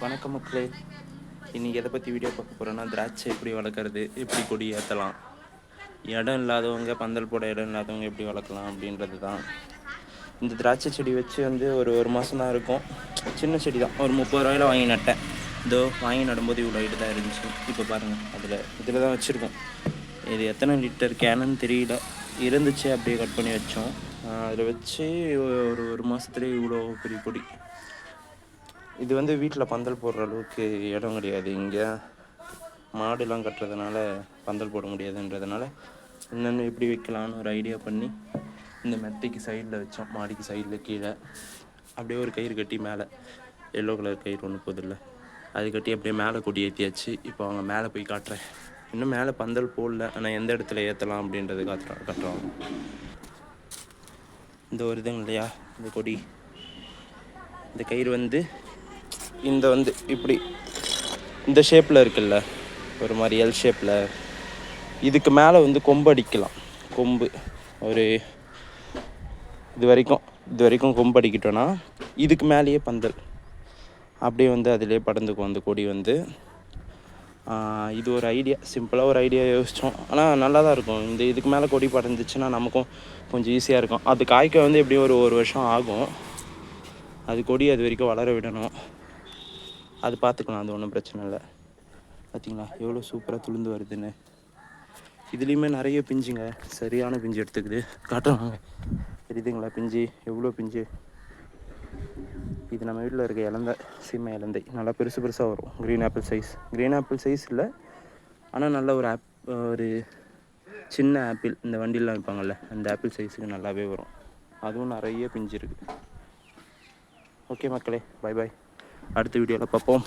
வணக்கம் மக்களே. இன்றைக்கி எதை பற்றி வீடியோ பார்க்க போகிறோன்னா, திராட்சை எப்படி வளர்க்குறது, எப்படி கொடி ஏற்றலாம், இடம் இல்லாதவங்க, பந்தல் போட இடம் இல்லாதவங்க எப்படி வளர்க்கலாம் அப்படின்றது தான். இந்த திராட்சை செடி வச்சு வந்து ஒரு மாதம் தான் இருக்கும். சின்ன செடி தான், ஒரு 30 ரூபாயில் வாங்கி நட்டேன். இதோ வாங்கி நடும்போது இவ்வளோ ஹைட்டு தான் இருந்துச்சு. இப்போ பாருங்கள், இதில் தான் வச்சுருக்கோம். இது எத்தனை லிட்டர் கேனுன்னு தெரியல, இருந்துச்சு அப்படியே கட் பண்ணி வச்சோம். அதில் வச்சு ஒரு மாதத்துலேயே இவ்வளோ பெரிய கொடி. இது வந்து வீட்டில் பந்தல் போடுற அளவுக்கு இடம் கிடையாது. இங்கே மாடுலாம் கட்டுறதுனால பந்தல் போட முடியாதுன்றதுனால என்னென்ன எப்படி வைக்கலான்னு ஒரு ஐடியா பண்ணி இந்த மெத்தைக்கு சைடில் வச்சோம். மாடிக்கு சைடில் கீழே அப்படியே ஒரு கயிறு கட்டி மேலே எல்லோ கலர் கயிறு ஒன்று போதில்லை, அது கட்டி அப்படியே மேலே கொடி ஏற்றியாச்சு. இப்போ அவங்க மேலே போய் காட்டுறேன். இன்னும் மேலே பந்தல் போடல, ஆனால் எந்த இடத்துல ஏற்றலாம் அப்படின்றது காட்டுறோம். இந்த ஒரு இதுங்க இல்லையா, இந்த கொடி, இந்த கயிறு வந்து இப்படி இந்த ஷேப்பில் இருக்குல்ல, ஒரு மாதிரி எல் ஷேப்பில், இதுக்கு மேலே வந்து கொம்பு அடிக்கலாம். கொம்பு ஒரு இது வரைக்கும் கொம்பு அடிக்கிட்டோன்னா இதுக்கு மேலேயே பந்தல் அப்படியே வந்து அதிலே படந்துக்கும் அந்த கொடி வந்து. இது ஒரு ஐடியா, சிம்பிளாக ஒரு ஐடியா யோசித்தோம். ஆனால் நல்லா தான் இருக்கும். இதுக்கு மேலே கொடி படந்துச்சுன்னா நமக்கும் கொஞ்சம் ஈஸியாக இருக்கும். அது காய்க்க வந்து எப்படியும் ஒரு வருஷம் ஆகும். அது கொடி அது வரைக்கும் வளர விடணும். அது பார்த்துக்கலாம், அது ஒன்றும் பிரச்சனை இல்லை. பார்த்திங்களா எவ்வளோ சூப்பராக துளுந்து வருதுன்னு. இதுலேயுமே நிறைய பிஞ்சுங்க, சரியான பிஞ்சு எடுத்துக்குது. காட்டுறாங்க, தெரியுதுங்களா பிஞ்சு, எவ்வளோ பிஞ்சு. இது நம்ம வீட்டில் இருக்க இலந்தை, சீமை இலந்தை, நல்லா பெருசாக வரும். க்ரீன் ஆப்பிள் சைஸ் இல்லை, ஆனால் நல்ல ஒரு சின்ன ஆப்பிள், இந்த வண்டிலாம் வைப்பாங்கள்ல, அந்த ஆப்பிள் சைஸுக்கு நல்லாவே வரும். அதுவும் நிறைய பிஞ்சு இருக்குது. ஓகே மக்களே, பை பாய். அடுத்த வீடியோவில் பார்ப்போம்.